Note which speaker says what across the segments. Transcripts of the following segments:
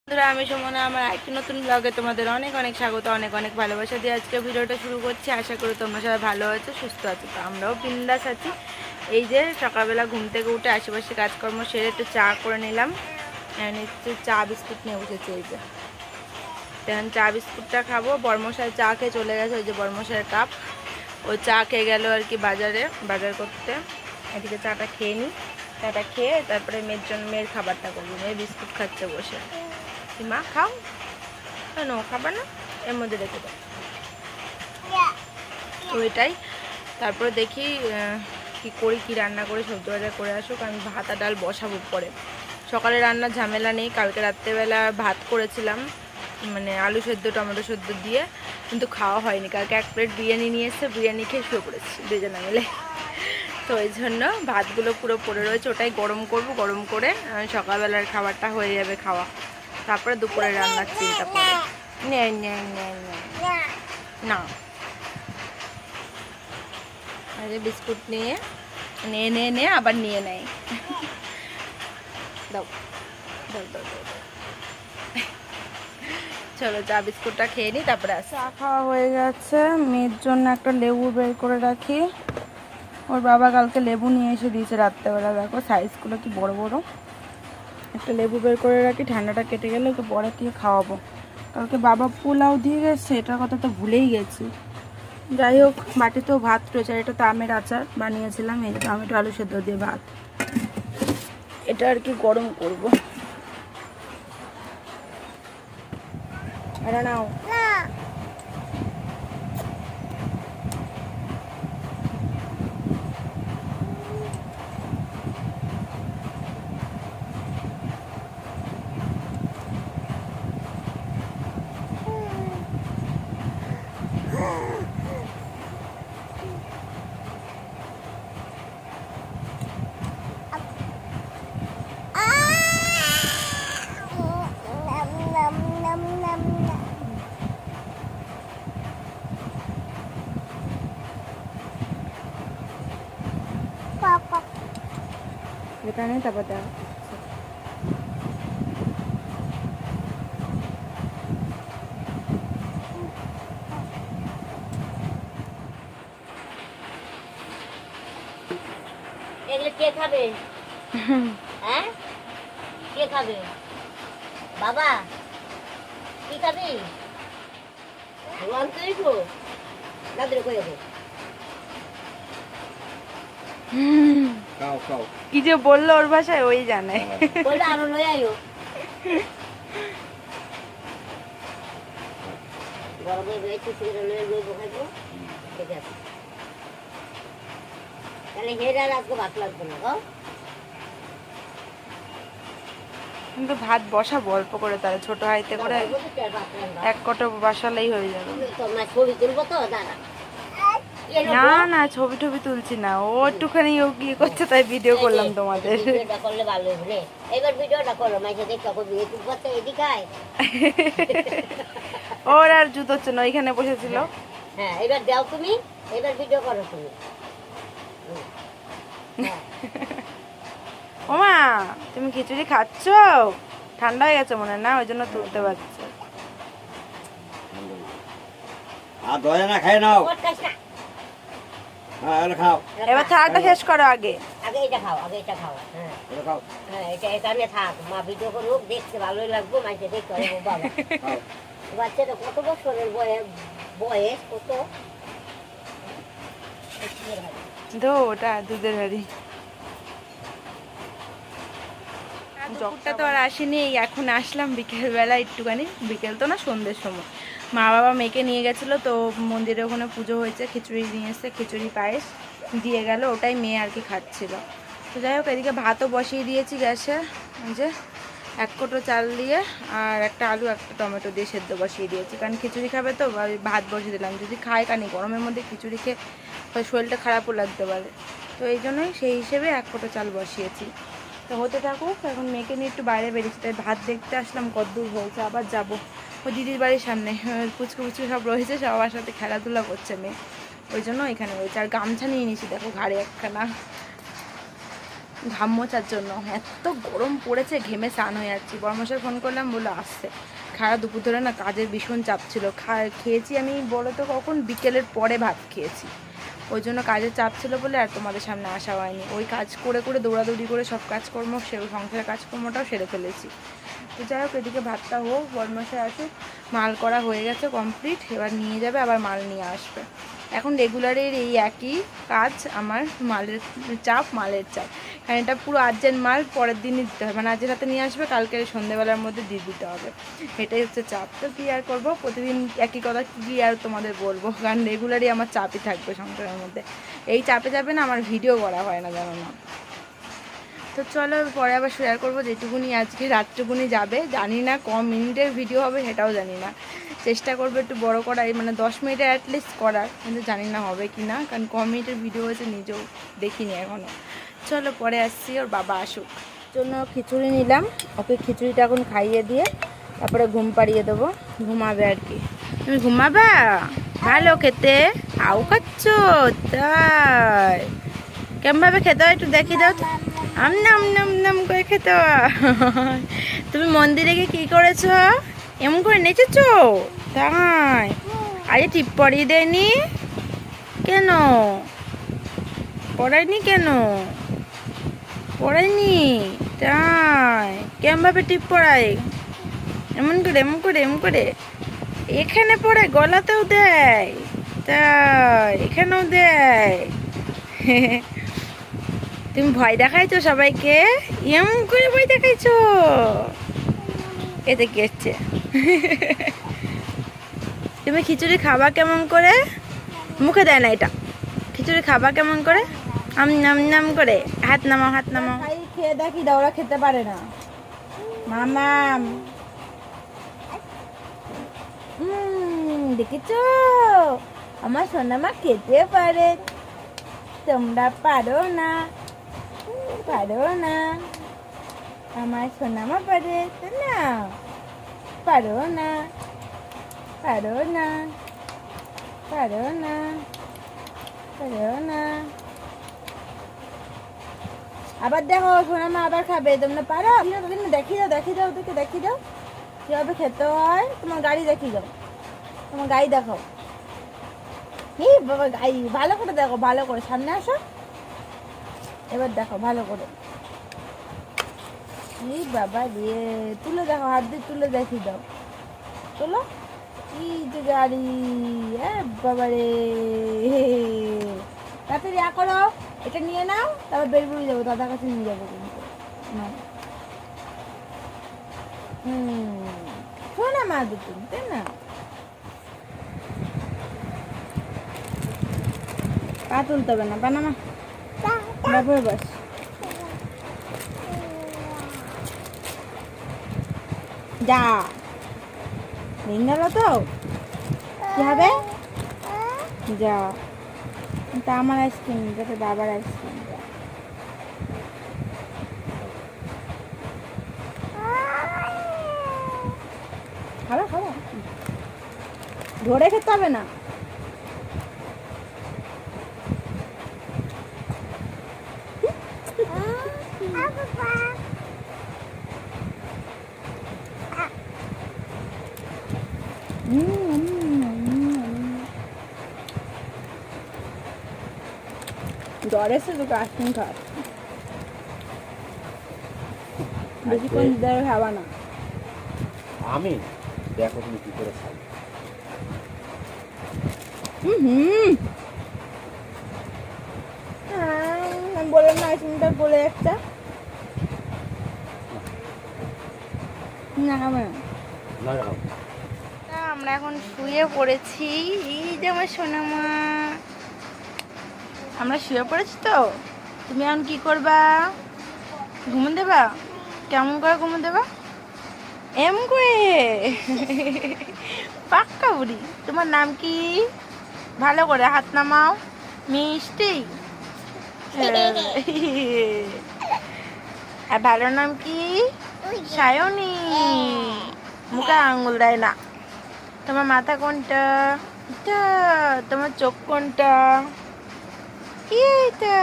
Speaker 1: বন্ধুরা, আমি সুমনা। আমার একটি নতুন ব্লগে তোমাদের অনেক অনেক স্বাগত, অনেক অনেক ভালোবাসা দিয়ে আজকে ভিডিওটা শুরু করছি। আশা করি তোমরা সবাই ভালো আছো, সুস্থ আছো। তো আমরাও বিন্দাস আছি। এই যে সকালবেলা ঘুম থেকে উঠে আশেপাশে কাজকর্ম সেরে একটু চা করে নিলাম। একটু চা বিস্কুট নিয়ে বসেছি। এই যে এখন চা বিস্কুটটা খাবো। বর্মশাই চা খেয়ে চলে গেছে, ওই যে বর্মশাইয়ের কাপ। ওই চা খেয়ে গেল আর কি বাজার করতে। এদিকে চাটা খেয়ে নিই। চাটা খেয়ে তারপরে মেয়ের খাবারটা করবো। মেয়ে বিস্কুট খাচ্ছে বসে। মা খাও, কেন খাবার না, এর মধ্যে রেখে দাও। ওইটাই। তারপরে দেখি কি করি, কি রান্না করে সবজি বাজার করে আসুক। আমি ভাত আর ডাল বসাবো পরে। সকালে রান্নার ঝামেলা নেই। কালকে রাত্রেবেলা ভাত করেছিলাম, মানে আলু সেদ্ধ টমেটো সেদ্ধ দিয়ে, কিন্তু খাওয়া হয়নি। কালকে এক প্লেট বিরিয়ানি নিয়ে এসে বিরিয়ানি খেয়ে শুয়ে পড়েছি দুজনে মিলে। তো ওই জন্য ভাতগুলো পুরো পড়ে রয়েছে, ওটাই গরম করব। গরম করে সকালবেলার খাবারটা হয়ে যাবে খাওয়া। তারপরে দুপুরে রান্নার চিন্তা করে না। আরে বিস্কুট নিয়ে নিয়ে আবার নিয়ে নেয়। দাও দাও দাও দাও। চলো চা বিস্কুটটা খেয়ে নিই, তারপরে চা খাওয়া হয়ে গেছে। মেয়ের জন্য একটা লেবু বের করে রাখি। ওর বাবা কালকে লেবু নিয়ে এসে দিয়েছে রাত্রেবেলা। দেখো সাইজগুলো কি বড় বড়। একটা লেবু বের করে রাখি, ঠান্ডাটা কেটে গেলে ওকে বড় দিয়ে খাওয়াবো। কালকে বাবা পোলাও দিয়ে গেছে, এটার কথা তো ভুলেই গেছি। যাই হোক, বাটিতেও ভাত রয়েছে। এটা তো আমের আচার বানিয়েছিলাম, এই টমেটো আলু সেদ্ধ দিয়ে ভাত। এটা আর কি গরম করব। এটা নাও। এটা নেই, তারপর দাও।
Speaker 2: এগুলো কে খাবে? হ্যাঁ, কে খাবে? বাবা কি খাবি?
Speaker 1: কি যে বললো ওর ভাষায় ওই জানে।
Speaker 2: আরো লয়ে আইও। গরমে রয়েছে সেটা লয়ে লইব খাইবো। ঠিক আছে, তাহলে হেরা আজকে ভাত লাগবে না গো।
Speaker 1: কিন্তু ভাত বসাবো অল্প করে, তাহলে ছোট হাইতে করে এক কটো বসালেই হয়ে যাবে।
Speaker 2: তোমার ছবি তুলবো তো, দাঁড়া।
Speaker 1: না না, ছবি টবি তুলছি না। ও একটুখানি ও কি করছে তাই ভিডিও করলাম তোমাদের।
Speaker 2: ভিডিওটা করলে ভালো হবে। এবার ভিডিওটা করো, মাইকে দেখো ইউটিউব করতে এদিকে আয়।
Speaker 1: ওর আর জুতো হচ্ছে না, ওইখানে বসেছিল।
Speaker 2: হ্যাঁ, এবার দাও তুমি, এবার ভিডিও করো তুমি।
Speaker 1: ওমা, তুমি খিচুড়ি খাচ্ছ? ঠান্ডা হয়ে গেছে মনে হয় না, ওই জন্য তুলতে পারছে।
Speaker 3: আর দয়া না খাই নাও। হ্যাঁ, এটা খাও।
Speaker 1: এবার থালাটা শেষ করো আগে।
Speaker 2: আগে এটা খাও, আগে এটা খাও। হ্যাঁ,
Speaker 3: এটা খাও।
Speaker 2: হ্যাঁ, এটা এখানে থাক। মা ভিডিও করুক, দেখতে ভালোই লাগবে। মাঝে দেখতে হবে বাবা।
Speaker 3: খাও।
Speaker 2: বাচ্চাটা কত বছরের বয়স কত?
Speaker 1: ওটা দুধের হাড়ি। দুপুরটা তো আর আসেনি, এখন আসলাম বিকেলবেলা একটুখানি। বিকেল তো না, সন্ধ্যের সময় মা বাবা মেয়েকে নিয়ে গেছিলো, তো মন্দিরে ওখানে পুজো হয়েছে। খিচুড়ি নিয়ে এসে খিচুড়ি পায়েস দিয়ে গেল, ওটাই মেয়ে আর কি খাচ্ছিল। তো যাই হোক, এদিকে ভাতও বসিয়ে দিয়েছি গ্যাসে। যে এক কোটো চাল দিয়ে আর একটা আলু একটা টমেটো দিয়ে সেদ্ধ বসিয়ে দিয়েছি, কারণ খিচুড়ি খাবে তো। ভাত বসিয়ে দিলাম, যদি খায়, কারণ গরমের মধ্যে খিচুড়ি খেয়ে শরীরটা খারাপও লাগতে পারে। তো এই জন্যই সেই হিসেবে এক কোটো চাল বসিয়েছি। তো হতে থাকুক। এখন মেয়েকে নিয়ে একটু বাইরে বেরিয়েছি, তাই ভাত দেখতে আসলাম কতদূর হয়েছে। আবার যাব ওই দিদির বাড়ির সামনে, পুচকু পুচকু সব রয়েছে, সবার সাথে খেলাধুলা করছে মেয়ে, ওই জন্য এখানে রয়েছে। আর গামছা নিয়ে নিয়েছি, দেখো ঘাড়ে একখানা। ঘাম মোছার জন্য। এত গরম পড়েছে, ঘেমে স্নান হয়ে যাচ্ছি। বড়মশাই ফোন করলাম, বলে আসছে। খাওয়া দুপুর ধরে না কাজের ভীষণ চাপ ছিল। খেয়েছি আমি বলো তো কখন, বিকেলের পরে ভাত খেয়েছি। ওই জন্য কাজের চাপ ছিল বলে আর তোমাদের সামনে আসা হয়নি। ওই কাজ করে করে দৌড়াদৌড়ি করে সব কাজকর্ম সংসারের কাজকর্মটাও সেরে ফেলেছি। তো যাই হোক, এদিকে ভাতটা হোক, বড়মশাই আসুক। মাল করা হয়ে গেছে কমপ্লিট, এবার নিয়ে যাবে, আবার মাল নিয়ে আসবে। এখন রেগুলারের এই একই কাজ আমার, মালের চাপ। কারণ এটা পুরো আর্জেন্ট মাল, পরের দিনই দিতে হবে, মানে আজকের রাতে নিয়ে আসবে, কালকে সন্ধ্যেবেলার মধ্যে দিয়ে দিতে হবে। এটাই হচ্ছে চাপ। তো কী আর করবো, প্রতিদিন একই কথা কী আর তোমাদের বলবো, কারণ রেগুলারই আমার চাপই থাকবে সংসারের মধ্যে। এই চাপে যাবে না, আমার ভিডিও করা হয় না, জানো না। তো চলো পরে আবার শেয়ার করবো, যেটুকুনি আজকে রাতটুকুনি যাবে। জানি না কম মিনিটের ভিডিও হবে, সেটাও জানি না। চেষ্টা করবো একটু বড় করার, মানে 10 মিনিটের অ্যাটলিস্ট করার, কিন্তু জানি না হবে কি না, কারণ কম মিনিটের ভিডিও হয়েছে নিজেও দেখিনি এখনও। চলো পরে আসছি, ওর বাবা আসুক। জন্য খিচুড়ি নিলাম, ওকে খিচুড়িটা এখন খাইয়ে দিয়ে তারপরে ঘুম পাড়িয়ে দেবো, ঘুমাবে আর কি। তুমি ঘুমাবা? ভালো খেতে আও খাচ্ছ? তাই কেমনভাবে খেতে হয় একটু দেখি দাও তো। আম নাম নাম নাম করে খেতে হয়। তুমি মন্দিরে গিয়ে কী করেছো? এমন করে নেচেছো? তাই? আরে টিপ পরিয়ে দেয়নি কেন? পড়ায়নি কেন? পড়ায়নি? তাই? কেমনভাবে টিপ পড়ায়? এমন করে এমন করে এমন করে? এখানে পড়ায়, গলাতেও দেয়? তাই? এখানেও দেয়? তুমি ভয় দেখাইছো সবাইকে? এমন করে ভয় দেখাইছো? এতে কি হচ্ছে? তুমি খিচুড়ি খাবা কেমন করে? মুখে দেয় না এটা। খিচুড়ি খাবা কেমন করে? আম নাম নাম করে। হাত নামাও, হাত নামাও। খাই খেয়ে দেখি, ওরা খেতে পারে না। মামাম দেখেছো, আমার সোনামা খেতে পারে, তোমরা পারো না, পারো না। আমার সোনামা পারে, তাই না? পারো না, পারো না, পারো না, পারো না। আবার দেখো, সোনামা আবার খাবে, তোমরা পারো? দেখিয়ে দাও, দেখিয়ে দাও, ওদেরকে দেখিয়ে দাও কীভাবে খেতে হয়। তোমার গাড়ি দেখিয়ে দাও, তোমার গাড়ি দেখাও। এই বাবা, গাড়ি ভালো করে দেখো, ভালো করে সামনে আসো, এবার দেখো ভালো করে। এই বাবা রে, তুলে দেখো, হাত দিয়ে তুলে দেখিয়ে দাও, চলো। এই যে গাড়ি, বাবা রে, তাড়াতাড়ি করো, এটা নিয়ে নাও, তারপর বেরবুড়ি যাবো, দাদার কাছে নিয়ে যাবো কিন্তু। শোনা মা দুটো, তাই না? পা তুলতে হবে না, বানামা বাবুর বাস। যা ভেঙে গেল তো কি হবে? যা, এটা আমার আইসক্রিম, এটা বাবার আইসক্রিম। খাবে খাবে, ধরে খেতে হবে না। জ্বর এসে তোকে আইসক্রিম খাওয়া, বেশিক্ষণ ধরে খাওয়া না।
Speaker 3: আমি দেখো তুমি কি করে খাই।
Speaker 1: আমি বললাম না আইসক্রিমটা বলে একটা না খাবে না। আমরা এখন শুয়ে পড়েছি, এই যে আমার সোনামা, আমরা শুয়ে পড়েছি। তো তুমি এখন কি করবা? ঘুমো দেবা? কেমন করে ঘুমো দেবা? এম করে পাক্কা বুড়ি। তোমার নাম কি? ভালো করে হাত নামাও, মিষ্টি। আর ভালো নাম কি? সায়নী। মুখে আঙুল দেয় না। তোমার মাথা কোনটা? তোমার চোখ কোনটা? এইটা।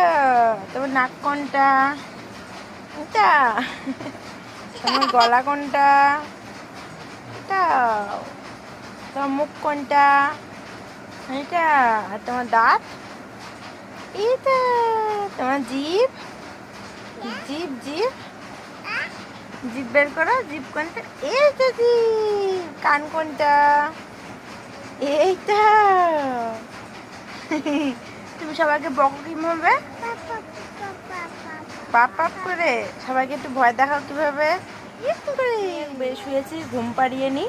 Speaker 1: তোমার নাক কোনটা? এটা তোমার গলা কোনটা? এটা তোমার মুখ কোনটা? এটা আর তোমার দাঁত? এটা তোমার জিভ, জিভ জিভ জিভ বের করো, জিভ কোনটা? এই তো জিভ। কান কোনটা? এইটা। তুমি সবাইকে বকো কিভাবে? পাপ পাপ করে। সবাইকে একটু ভয় দেখাও কিভাবে? একটু করে বেশ শুয়েছি, ঘুম পাড়িয়ে নি।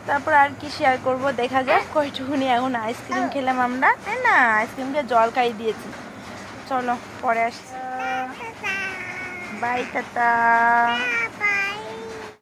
Speaker 1: তারপর আর কি শেয়ার করব দেখা যাক। কয়টুকুনি এখন আইসক্রিম খেলাম আমরা, তাই না? আইসক্রিম খেয়ে জল খাইয়ে দিয়েছি। চলো পরে আসছি। Bye tata.